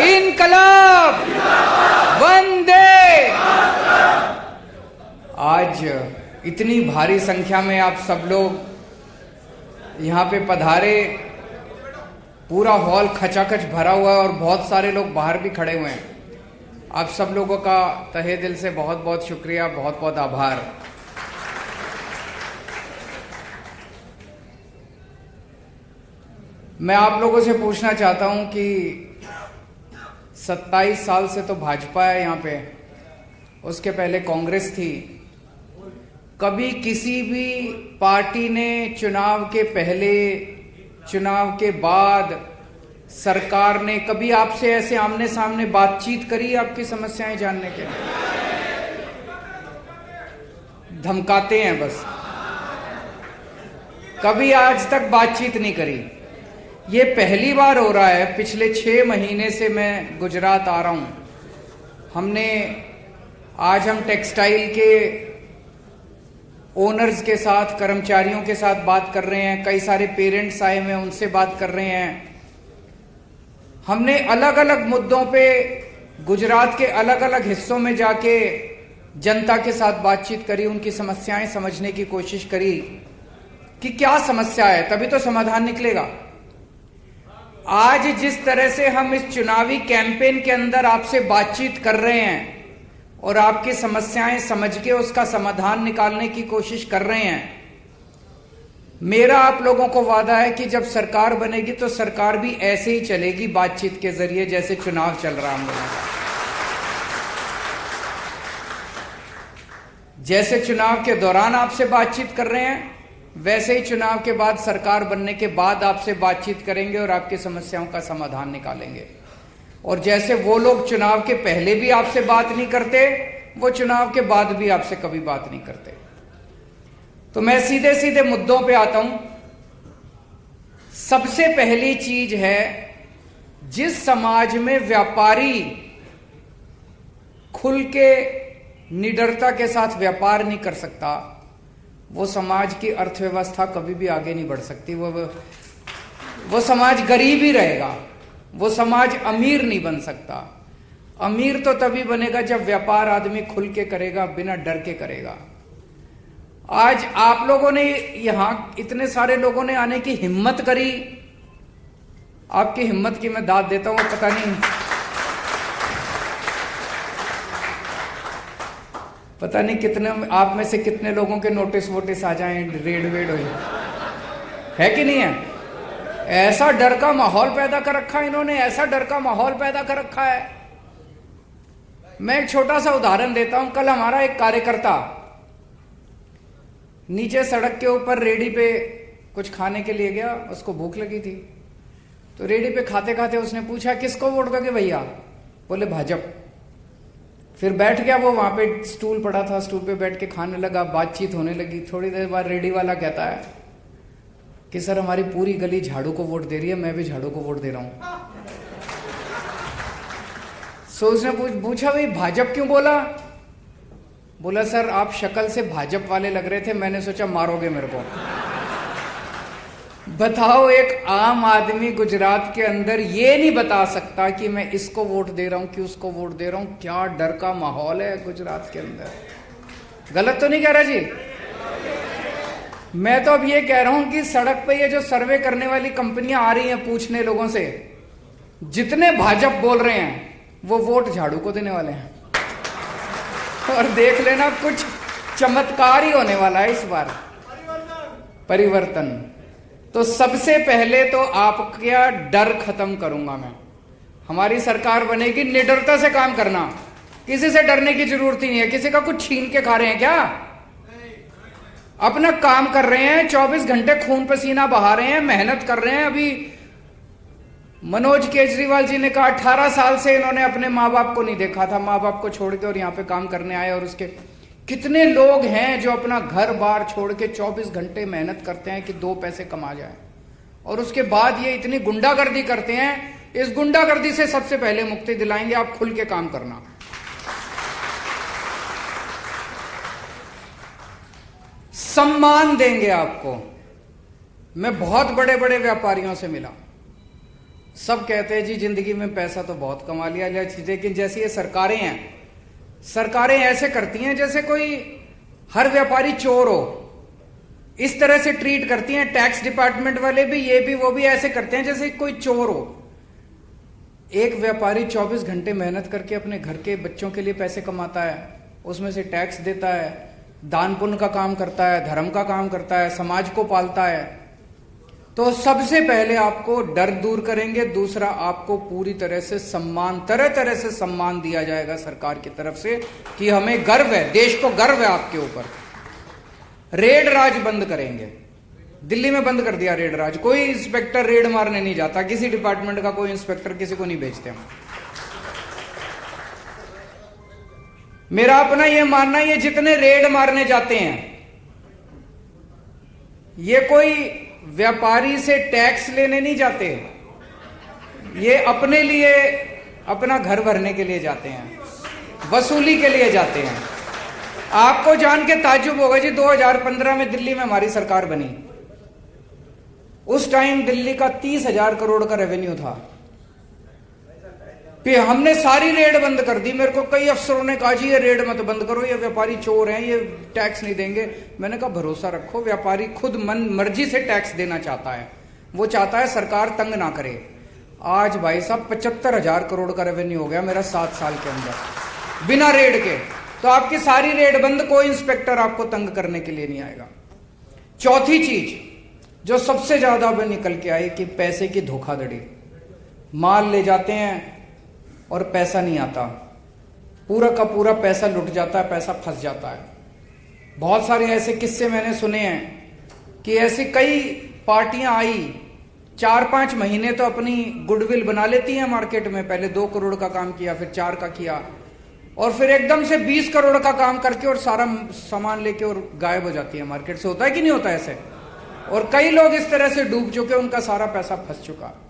इनकलाब, वंदे। आज इतनी भारी संख्या में आप सब लोग यहाँ पे पधारे, पूरा हॉल खचाखच भरा हुआ है और बहुत सारे लोग बाहर भी खड़े हुए हैं। आप सब लोगों का तहे दिल से बहुत बहुत शुक्रिया, बहुत बहुत आभार। मैं आप लोगों से पूछना चाहता हूं कि 27 साल से तो भाजपा है यहाँ पे, उसके पहले कांग्रेस थी। कभी किसी भी पार्टी ने चुनाव के पहले, चुनाव के बाद, सरकार ने कभी आपसे ऐसे आमने सामने बातचीत करी आपकी समस्याएं जानने के लिए? धमकाते हैं बस, कभी आज तक बातचीत नहीं करी। ये पहली बार हो रहा है। पिछले 6 महीने से मैं गुजरात आ रहा हूं। आज हम टेक्सटाइल के ओनर्स के साथ, कर्मचारियों के साथ बात कर रहे हैं। कई सारे पेरेंट्स आए हुए हैं, उनसे बात कर रहे हैं। हमने अलग अलग मुद्दों पे गुजरात के अलग अलग हिस्सों में जाके जनता के साथ बातचीत करी, उनकी समस्याएं समझने की कोशिश करी कि क्या समस्या है, तभी तो समाधान निकलेगा। आज जिस तरह से हम इस चुनावी कैंपेन के अंदर आपसे बातचीत कर रहे हैं और आपकी समस्याएं समझ के उसका समाधान निकालने की कोशिश कर रहे हैं, मेरा आप लोगों को वादा है कि जब सरकार बनेगी तो सरकार भी ऐसे ही चलेगी, बातचीत के जरिए, जैसे चुनाव चल रहा हम लोगों का। जैसे चुनाव के दौरान आपसे बातचीत कर रहे हैं, वैसे ही चुनाव के बाद, सरकार बनने के बाद आपसे बातचीत करेंगे और आपकी समस्याओं का समाधान निकालेंगे। और जैसे वो लोग चुनाव के पहले भी आपसे बात नहीं करते, वो चुनाव के बाद भी आपसे कभी बात नहीं करते। तो मैं सीधे सीधे मुद्दों पे आता हूं। सबसे पहली चीज है, जिस समाज में व्यापारी खुल के निडरता के साथ व्यापार नहीं कर सकता, वो समाज की अर्थव्यवस्था कभी भी आगे नहीं बढ़ सकती। वो समाज गरीब ही रहेगा, वो समाज अमीर नहीं बन सकता। अमीर तो तभी बनेगा जब व्यापार आदमी खुल के करेगा, बिना डर के करेगा। आज आप लोगों ने, यहां इतने सारे लोगों ने आने की हिम्मत करी, आपकी हिम्मत की मैं दाद देता हूं। पता नहीं कितने आप में से कितने लोगों के नोटिस वोटिस आ जाएं, रेड वेड हो है कि नहीं है? ऐसा डर का माहौल पैदा कर रखा है इन्होंने, ऐसा डर का माहौल पैदा कर रखा है। मैं एक छोटा सा उदाहरण देता हूं। कल हमारा एक कार्यकर्ता नीचे सड़क के ऊपर रेडी पे कुछ खाने के लिए गया, उसको भूख लगी थी। तो रेडी पे खाते खाते उसने पूछा, किसको वोट दोगे भैया? बोले भाजपा। फिर बैठ गया वो, वहां पे स्टूल पड़ा था, स्टूल पे बैठ के खाने लगा, बातचीत होने लगी। थोड़ी देर बाद रेडी वाला कहता है कि सर हमारी पूरी गली झाड़ू को वोट दे रही है, मैं भी झाड़ू को वोट दे रहा हूं। सो उसने पूछा भाई भाजपा क्यों बोला? बोला सर आप शक्ल से भाजपा वाले लग रहे थे, मैंने सोचा मारोगे मेरे को। बताओ, एक आम आदमी गुजरात के अंदर ये नहीं बता सकता कि मैं इसको वोट दे रहा हूं कि उसको वोट दे रहा हूं। क्या डर का माहौल है गुजरात के अंदर। गलत तो नहीं कह रहा जी? मैं तो अब ये कह रहा हूं कि सड़क पे ये जो सर्वे करने वाली कंपनियां आ रही हैं पूछने लोगों से, जितने भाजपा बोल रहे हैं वो वोट झाड़ू को देने वाले हैं। और देख लेना, कुछ चमत्कार ही होने वाला है इस बार, परिवर्तन। तो सबसे पहले तो आपका डर खत्म करूंगा मैं। हमारी सरकार बनेगी, निडरता से काम करना, किसी से डरने की जरूरत ही नहीं है। किसी का कुछ छीन के खा रहे हैं क्या? अपना काम कर रहे हैं, 24 घंटे खून पसीना बहा रहे हैं, मेहनत कर रहे हैं। अभी मनोज केजरीवाल जी ने कहा 18 साल से इन्होंने अपने माँ बाप को नहीं देखा था, माँ बाप को छोड़ के और यहाँ पे काम करने आए। और उसके कितने लोग हैं जो अपना घर बार छोड़ के 24 घंटे मेहनत करते हैं कि 2 पैसे कमा जाए, और उसके बाद ये इतनी गुंडागर्दी करते हैं। इस गुंडागर्दी से सबसे पहले मुक्ति दिलाएंगे, आप खुल के काम करना। सम्मान देंगे आपको। मैं बहुत बड़े बड़े व्यापारियों से मिला, सब कहते हैं जी जिंदगी में पैसा तो बहुत कमा लिया, लेकिन जैसी ये सरकारें हैं, सरकारें ऐसे करती हैं जैसे कोई हर व्यापारी चोर हो, इस तरह से ट्रीट करती हैं। टैक्स डिपार्टमेंट वाले भी, ये भी, वो भी ऐसे करते हैं जैसे कोई चोर हो। एक व्यापारी 24 घंटे मेहनत करके अपने घर के बच्चों के लिए पैसे कमाता है, उसमें से टैक्स देता है, दान पुण्य का काम करता है, धर्म का काम करता है, समाज को पालता है। तो सबसे पहले आपको डर दूर करेंगे, दूसरा आपको पूरी तरह से सम्मान, तरह तरह से सम्मान दिया जाएगा सरकार की तरफ से कि हमें गर्व है, देश को गर्व है आपके ऊपर। रेड राज बंद करेंगे। दिल्ली में बंद कर दिया रेड राज, कोई इंस्पेक्टर रेड मारने नहीं जाता, किसी डिपार्टमेंट का कोई इंस्पेक्टर किसी को नहीं भेजते हम। मेरा अपना ये मानना, ये जितने रेड मारने जाते हैं, ये कोई व्यापारी से टैक्स लेने नहीं जाते, ये अपने लिए, अपना घर भरने के लिए जाते हैं, वसूली के लिए जाते हैं। आपको जान के ताज्जुब होगा जी, 2015 में दिल्ली में हमारी सरकार बनी, उस टाइम दिल्ली का 30,000 करोड़ का रेवेन्यू था। फिर हमने सारी रेड बंद कर दी। मेरे को कई अफसरों ने कहा जी ये रेड मत बंद करो, ये व्यापारी चोर हैं, ये टैक्स नहीं देंगे। मैंने कहा भरोसा रखो, व्यापारी खुद मन मर्जी से टैक्स देना चाहता है, वो चाहता है सरकार तंग ना करे। आज भाई साहब 75,000 करोड़ का रेवेन्यू हो गया मेरा 7 साल के अंदर बिना रेड के। तो आपकी सारी रेड बंद, कोई इंस्पेक्टर आपको तंग करने के लिए नहीं आएगा। चौथी चीज जो सबसे ज्यादा अब निकल के आई कि पैसे की धोखाधड़ी। माल ले जाते हैं और पैसा नहीं आता, पूरा का पूरा पैसा लुट जाता है, पैसा फंस जाता है। बहुत सारे ऐसे किस्से मैंने सुने हैं कि ऐसी कई पार्टियां आई, 4-5 महीने तो अपनी गुडविल बना लेती हैं मार्केट में, पहले 2 करोड़ का काम किया, फिर 4 का किया, और फिर एकदम से 20 करोड़ का काम करके और सारा सामान लेके और गायब हो जाती है मार्केट से। होता है कि नहीं होता ऐसे? और कई लोग इस तरह से डूब चुके, उनका सारा पैसा फंस चुका।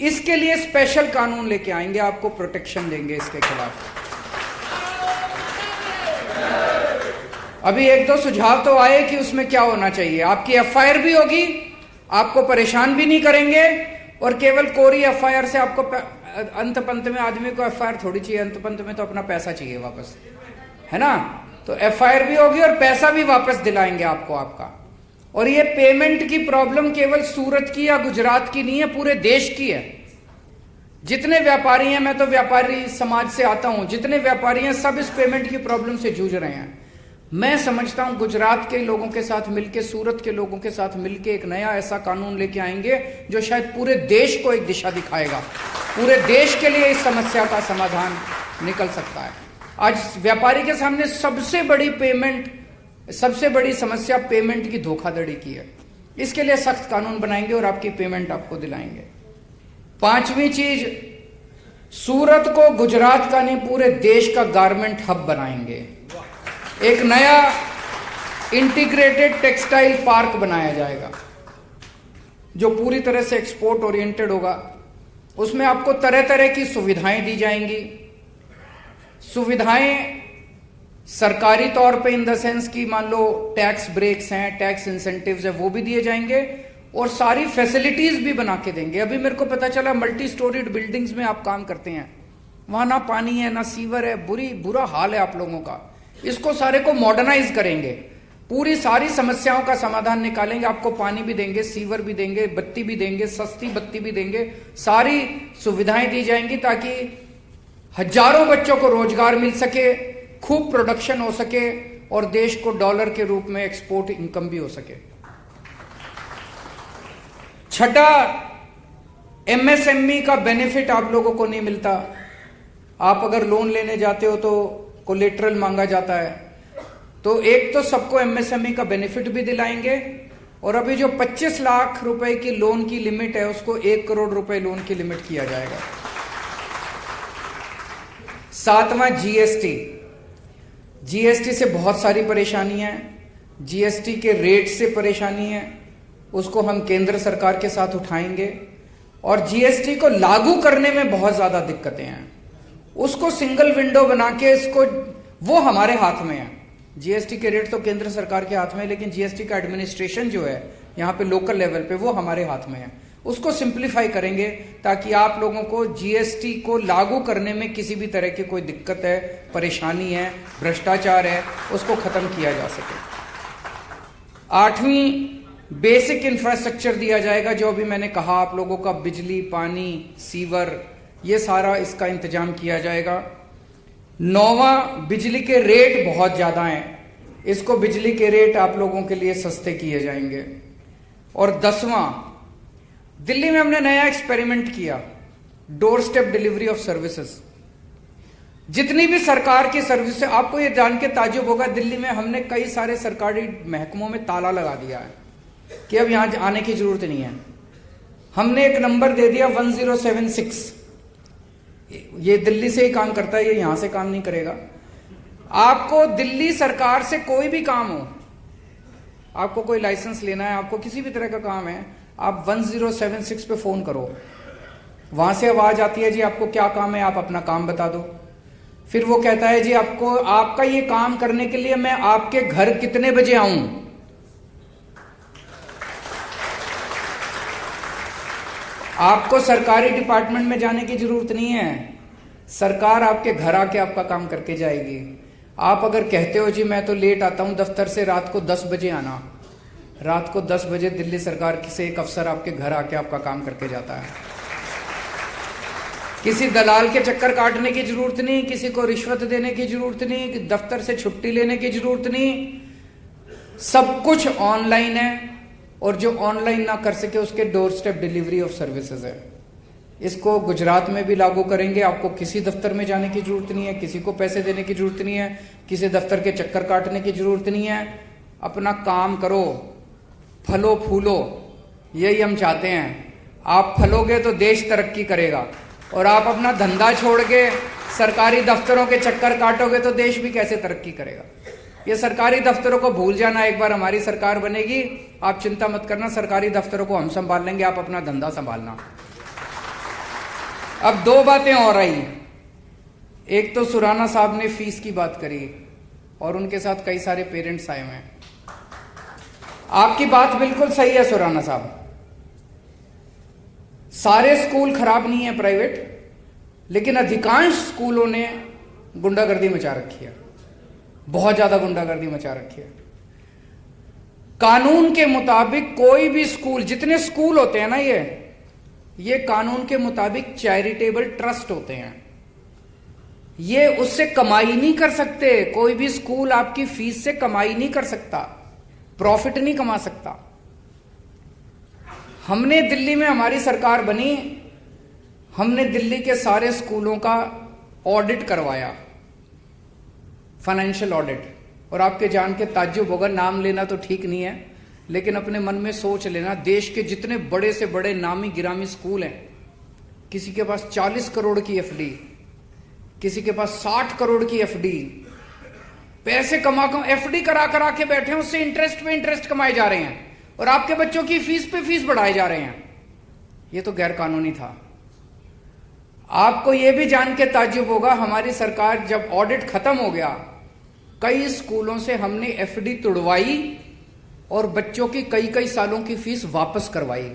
इसके लिए स्पेशल कानून लेके आएंगे, आपको प्रोटेक्शन देंगे इसके खिलाफ। अभी 1-2 सुझाव तो आए कि उसमें क्या होना चाहिए। आपकी एफआईआर भी होगी, आपको परेशान भी नहीं करेंगे, और केवल कोरी एफआईआर से आपको अंत पंत में, आदमी को एफआईआर थोड़ी चाहिए, अंत पंत में तो अपना पैसा चाहिए वापस, है ना? तो एफआईआर भी होगी और पैसा भी वापस दिलाएंगे आपको आपका। और ये पेमेंट की प्रॉब्लम केवल सूरत की या गुजरात की नहीं है, पूरे देश की है। जितने व्यापारी हैं, मैं तो व्यापारी समाज से आता हूं, जितने व्यापारी हैं सब इस पेमेंट की प्रॉब्लम से जूझ रहे हैं। मैं समझता हूं गुजरात के लोगों के साथ मिलके, सूरत के लोगों के साथ मिलके एक नया ऐसा कानून लेके आएंगे जो शायद पूरे देश को एक दिशा दिखाएगा, पूरे देश के लिए इस समस्या का समाधान निकल सकता है। आज व्यापारी के सामने सबसे बड़ी समस्या पेमेंट की धोखाधड़ी की है। इसके लिए सख्त कानून बनाएंगे और आपकी पेमेंट आपको दिलाएंगे। 5वीं चीज, सूरत को गुजरात का नहीं पूरे देश का गारमेंट हब बनाएंगे। एक नया इंटीग्रेटेड टेक्सटाइल पार्क बनाया जाएगा जो पूरी तरह से एक्सपोर्ट ओरिएंटेड होगा। उसमें आपको तरह तरह की सुविधाएं दी जाएंगी। सुविधाएं सरकारी तौर पे इन द सेंस की, मान लो टैक्स ब्रेक्स हैं, टैक्स इंसेंटिव्स है, वो भी दिए जाएंगे, और सारी फैसिलिटीज भी बना के देंगे। अभी मेरे को पता चला मल्टी स्टोरीड बिल्डिंग्स में आप काम करते हैं, वहां ना पानी है ना सीवर है, बुरा हाल है आप लोगों का। इसको सारे को मॉडर्नाइज करेंगे, पूरी सारी समस्याओं का समाधान निकालेंगे। आपको पानी भी देंगे, सीवर भी देंगे, बत्ती भी देंगे, सस्ती बत्ती भी देंगे, सारी सुविधाएं दी जाएंगी ताकि हजारों बच्चों को रोजगार मिल सके, खूब प्रोडक्शन हो सके और देश को डॉलर के रूप में एक्सपोर्ट इनकम भी हो सके। छठा, एमएसएमई का बेनिफिट आप लोगों को नहीं मिलता। आप अगर लोन लेने जाते हो तो कोलेटरल मांगा जाता है, तो एक तो सबको एमएसएमई का बेनिफिट भी दिलाएंगे, और अभी जो 25 लाख रुपए की लोन की लिमिट है उसको 1 करोड़ रुपए लोन की लिमिट किया जाएगा। 7वां, जीएसटी से बहुत सारी परेशानियां हैं। जीएसटी के रेट से परेशानी है, उसको हम केंद्र सरकार के साथ उठाएंगे। और जीएसटी को लागू करने में बहुत ज्यादा दिक्कतें हैं, उसको सिंगल विंडो बना के इसको, वो हमारे हाथ में है। जीएसटी के रेट तो केंद्र सरकार के हाथ में है, लेकिन जीएसटी का एडमिनिस्ट्रेशन जो है यहाँ पे लोकल लेवल पे, वो हमारे हाथ में है। उसको सिंप्लीफाई करेंगे ताकि आप लोगों को जीएसटी को लागू करने में किसी भी तरह की कोई दिक्कत है, परेशानी है, भ्रष्टाचार है, उसको खत्म किया जा सके। 8वीं बेसिक इंफ्रास्ट्रक्चर दिया जाएगा, जो अभी मैंने कहा आप लोगों का बिजली, पानी, सीवर, ये सारा इसका इंतजाम किया जाएगा। 9वां बिजली के रेट बहुत ज्यादा हैं, इसको बिजली के रेट आप लोगों के लिए सस्ते किए जाएंगे। और 10वां, दिल्ली में हमने नया एक्सपेरिमेंट किया, door step delivery of services. जितनी भी सरकार की सर्विस है, आपको ये जान के ताज्जुब होगा, दिल्ली में हमने कई सारे सरकारी महकमों में ताला लगा दिया है कि अब यहां आने की जरूरत नहीं है। हमने एक नंबर दे दिया 1076, ये दिल्ली से ही काम करता है, ये यहां से काम नहीं करेगा। आपको दिल्ली सरकार से कोई भी काम हो, आपको कोई लाइसेंस लेना है, आपको किसी भी तरह का काम है, आप 1076 पे फोन करो, वहां से आवाज आती है, जी आपको क्या काम है, आप अपना काम बता दो। फिर वो कहता है, जी आपको आपका ये काम करने के लिए मैं आपके घर कितने बजे आऊं। आपको सरकारी डिपार्टमेंट में जाने की जरूरत नहीं है, सरकार आपके घर आके आपका काम करके जाएगी। आप अगर कहते हो, जी मैं तो लेट आता हूं दफ्तर से, रात को 10 बजे आना, रात को 10 बजे दिल्ली सरकार से एक अफसर आपके घर आके आपका काम करके जाता है। किसी दलाल के चक्कर काटने की जरूरत नहीं, किसी को रिश्वत देने की जरूरत नहीं, दफ्तर से छुट्टी लेने की जरूरत नहीं, सब कुछ ऑनलाइन है। और जो ऑनलाइन ना कर सके उसके door step delivery of services है। इसको गुजरात में भी लागू करेंगे। आपको किसी दफ्तर में जाने की जरूरत नहीं है, किसी को पैसे देने की जरूरत नहीं है, किसी दफ्तर के चक्कर काटने की जरूरत नहीं है। अपना काम करो, फलो फूलो, यही हम चाहते हैं। आप फलोगे तो देश तरक्की करेगा, और आप अपना धंधा छोड़ के सरकारी दफ्तरों के चक्कर काटोगे तो देश भी कैसे तरक्की करेगा। ये सरकारी दफ्तरों को भूल जाना, एक बार हमारी सरकार बनेगी, आप चिंता मत करना, सरकारी दफ्तरों को हम संभाल लेंगे, आप अपना धंधा संभालना। अब 2 बातें और आई। एक तो सुराना साहब ने फीस की बात करी और उनके साथ कई सारे पेरेंट्स आए हुए हैं। आपकी बात बिल्कुल सही है सुराना साहब, सारे स्कूल खराब नहीं है प्राइवेट, लेकिन अधिकांश स्कूलों ने गुंडागर्दी मचा रखी है, बहुत ज्यादा गुंडागर्दी मचा रखी है। कानून के मुताबिक कोई भी स्कूल, जितने स्कूल होते हैं ना, ये कानून के मुताबिक चैरिटेबल ट्रस्ट होते हैं, ये उससे कमाई नहीं कर सकते। कोई भी स्कूल आपकी फीस से कमाई नहीं कर सकता, प्रॉफिट नहीं कमा सकता। हमने दिल्ली में, हमारी सरकार बनी, हमने दिल्ली के सारे स्कूलों का ऑडिट करवाया, फाइनेंशियल ऑडिट। और आपके जान के ताज्जुब होगा, नाम लेना तो ठीक नहीं है, लेकिन अपने मन में सोच लेना, देश के जितने बड़े से बड़े नामी गिरामी स्कूल हैं, किसी के पास 40 करोड़ की एफडी, किसी के पास 60 करोड़ की एफडी, पैसे कमा एफडी करा के बैठे हैं, उससे इंटरेस्ट पे इंटरेस्ट कमाए जा रहे हैं, और आपके बच्चों की फीस पे फीस बढ़ाए जा रहे हैं। ये तो गैर कानूनी था। आपको यह भी जान के ताज्जुब होगा, हमारी सरकार जब ऑडिट खत्म हो गया, कई स्कूलों से हमने एफडी तुड़वाई और बच्चों की कई कई सालों की फीस वापस करवाई।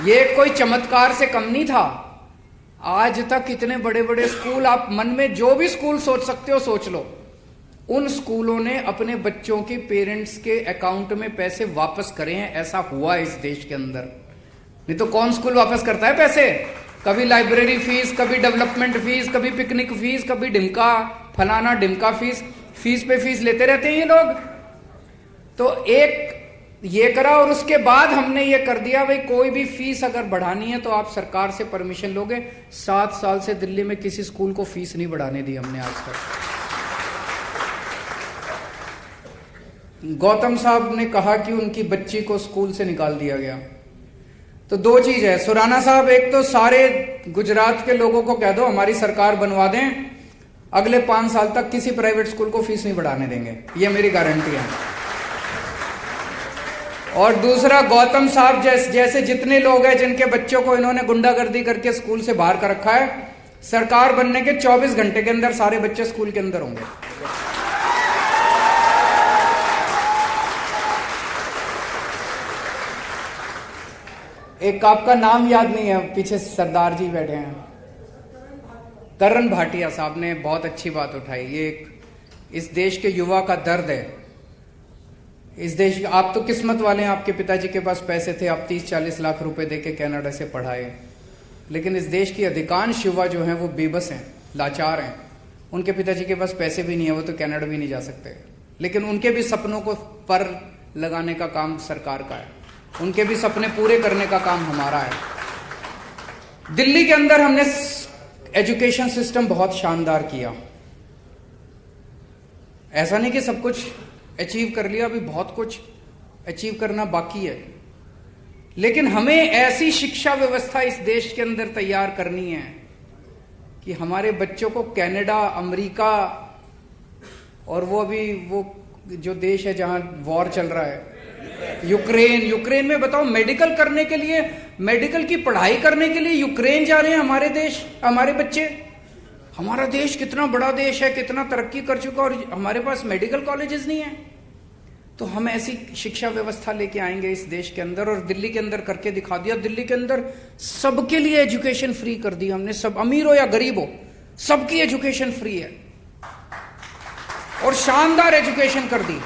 ये कोई चमत्कार से कम नहीं था। आज तक इतने बड़े बड़े स्कूल, आप मन में जो भी स्कूल सोच सकते हो सोच लो, उन स्कूलों ने अपने बच्चों के पेरेंट्स के अकाउंट में पैसे वापस करे हैं। ऐसा हुआ है इस देश के अंदर, नहीं तो कौन स्कूल वापस करता है पैसे। कभी लाइब्रेरी फीस, कभी डेवलपमेंट फीस, कभी पिकनिक फीस, कभी ढिमका फलाना ढिमका फीस, फीस पे फीस लेते रहते हैं ये लोग। तो एक ये करा, और उसके बाद हमने ये कर दिया, भाई कोई भी फीस अगर बढ़ानी है तो आप सरकार से परमिशन लोगे। 7 साल से दिल्ली में किसी स्कूल को फीस नहीं बढ़ाने दी हमने आज तक। गौतम साहब ने कहा कि उनकी बच्ची को स्कूल से निकाल दिया गया, तो 2 चीज है सुराना साहब, एक तो सारे गुजरात के लोगों को कह दो हमारी सरकार बनवा दें, अगले 5 साल तक किसी प्राइवेट स्कूल को फीस नहीं बढ़ाने देंगे, ये मेरी गारंटी है। और दूसरा, गौतम साहब जैसे जितने लोग हैं जिनके बच्चों को इन्होंने गुंडागर्दी करके स्कूल से बाहर कर रखा है, सरकार बनने के 24 घंटे के अंदर सारे बच्चे स्कूल के अंदर होंगे। एक आपका नाम याद नहीं है, पीछे सरदार जी बैठे हैं, करण भाटिया साहब ने बहुत अच्छी बात उठाई। ये इस देश के युवा का दर्द है। इस देश आप तो किस्मत वाले हैं, आपके पिताजी के पास पैसे थे, आप 30-40 लाख रुपए देके कनाडा से पढ़ाए। लेकिन इस देश की अधिकांश युवा जो हैं वो बेबस हैं, लाचार हैं। उनके पिताजी के पास पैसे भी नहीं है, वो तो कनाडा भी नहीं जा सकते। लेकिन उनके भी सपनों को पर लगाने का काम सरकार का है, उनके भी सपने पूरे करने का काम हमारा है। दिल्ली के अंदर हमने एजुकेशन सिस्टम बहुत शानदार किया। ऐसा नहीं कि सब कुछ अचीव कर लिया, अभी बहुत कुछ अचीव करना बाकी है। लेकिन हमें ऐसी शिक्षा व्यवस्था इस देश के अंदर तैयार करनी है कि हमारे बच्चों को कनाडा, अमेरिका और वो अभी वो जो देश है जहां वॉर चल रहा है, यूक्रेन में बताओ, मेडिकल करने के लिए, मेडिकल की पढ़ाई करने के लिए यूक्रेन जा रहे हैं हमारे बच्चे। हमारा देश कितना बड़ा देश है, कितना तरक्की कर चुका, और हमारे पास मेडिकल कॉलेजेस नहीं है। तो हम ऐसी शिक्षा व्यवस्था लेके आएंगे इस देश के अंदर, और दिल्ली के अंदर करके दिखा दिया। दिल्ली के अंदर सबके लिए एजुकेशन फ्री कर दी हमने, सब अमीर हो या गरीब हो, सबकी एजुकेशन फ्री है। और शानदार एजुकेशन कर दी,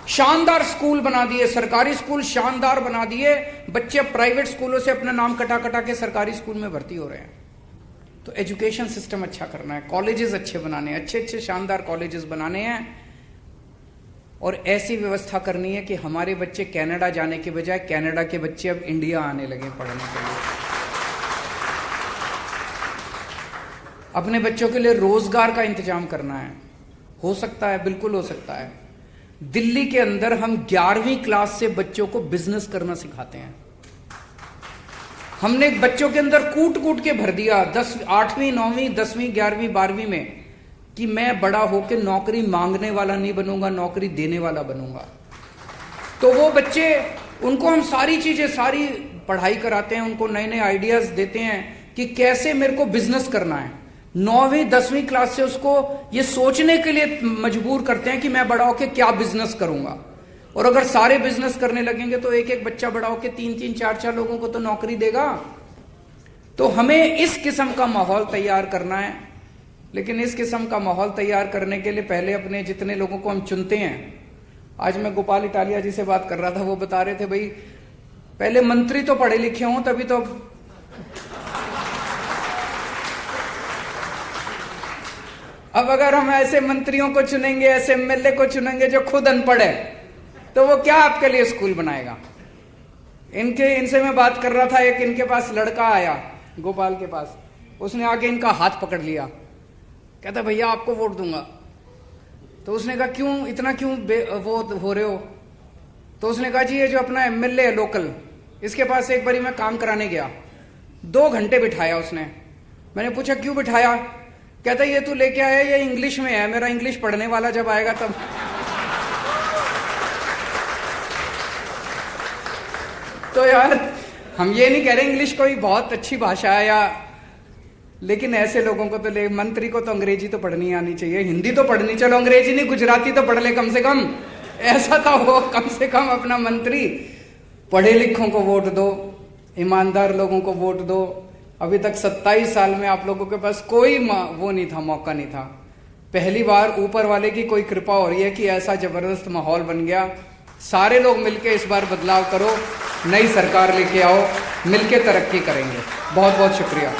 शानदार स्कूल बना दिए, सरकारी स्कूल शानदार बना दिए। बच्चे प्राइवेट स्कूलों से अपना नाम कटा कटा के सरकारी स्कूल में भर्ती हो रहे हैं। तो एजुकेशन सिस्टम अच्छा करना है, कॉलेजेस अच्छे बनाने हैं, अच्छे अच्छे शानदार कॉलेजेस बनाने हैं, और ऐसी व्यवस्था करनी है कि हमारे बच्चे कनाडा जाने के बजाय कनाडा के बच्चे अब इंडिया आने लगे पढ़ने के लिए। अपने बच्चों के लिए रोजगार का इंतजाम करना है। हो सकता है, बिल्कुल हो सकता है। दिल्ली के अंदर हम 11वीं क्लास से बच्चों को बिजनेस करना सिखाते हैं। हमने बच्चों के अंदर कूट कूट के भर दिया 8वीं 9वीं 10वीं 11वीं 12वीं में कि मैं बड़ा होकर नौकरी मांगने वाला नहीं बनूंगा, नौकरी देने वाला बनूंगा। तो वो बच्चे, उनको हम सारी चीजें, सारी पढ़ाई कराते हैं, उनको नए नए आइडियाज देते हैं कि कैसे मेरे को बिजनेस करना है। 9वीं 10वीं क्लास से उसको ये सोचने के लिए मजबूर करते हैं कि मैं बड़ा होकर क्या बिजनेस करूंगा। और अगर सारे बिजनेस करने लगेंगे तो एक एक बच्चा बड़ा होकर 3-3 4-4 लोगों को तो नौकरी देगा। तो हमें इस किस्म का माहौल तैयार करना है। लेकिन इस किस्म का माहौल तैयार करने के लिए पहले अपने जितने लोगों को हम चुनते हैं, आज मैं गोपाल इटालिया जी से बात कर रहा था, वो बता रहे थे भाई पहले मंत्री तो पढ़े लिखे हों तभी तो। अब अगर हम ऐसे मंत्रियों को चुनेंगे, ऐसे एमएलए को चुनेंगे जो खुद अनपढ़ है, तो वो क्या आपके लिए स्कूल बनाएगा। इनसे मैं बात कर रहा था, एक इनके पास लड़का आया गोपाल के पास, उसने आके इनका हाथ पकड़ लिया, कहता भैया आपको वोट दूंगा। तो उसने कहा क्यों, इतना क्यों वो हो रहे हो। तो उसने कहा जी ये जो अपना एमएलए है लोकल, इसके पास एक बारी मैं काम कराने गया, 2 घंटे बिठाया उसने। मैंने पूछा क्यों बिठाया, कहता ये तू लेके आया, ये इंग्लिश में है, मेरा इंग्लिश पढ़ने वाला जब आएगा तब। तो यार हम ये नहीं कह रहे इंग्लिश कोई बहुत अच्छी भाषा है या, लेकिन ऐसे लोगों को तो मंत्री को तो अंग्रेजी तो पढ़नी आनी चाहिए, हिंदी तो पढ़नी, चलो अंग्रेजी नहीं गुजराती तो पढ़ ले कम से कम, ऐसा था वो। कम से कम अपना मंत्री, पढ़े लिखों को वोट दो, ईमानदार लोगों को वोट दो। अभी तक 27 साल में आप लोगों के पास कोई वो नहीं था, मौका नहीं था। पहली बार ऊपर वाले की कोई कृपा हो रही है कि ऐसा जबरदस्त माहौल बन गया। सारे लोग मिलके इस बार बदलाव करो, नई सरकार लेके आओ, मिलके तरक्की करेंगे। बहुत बहुत शुक्रिया।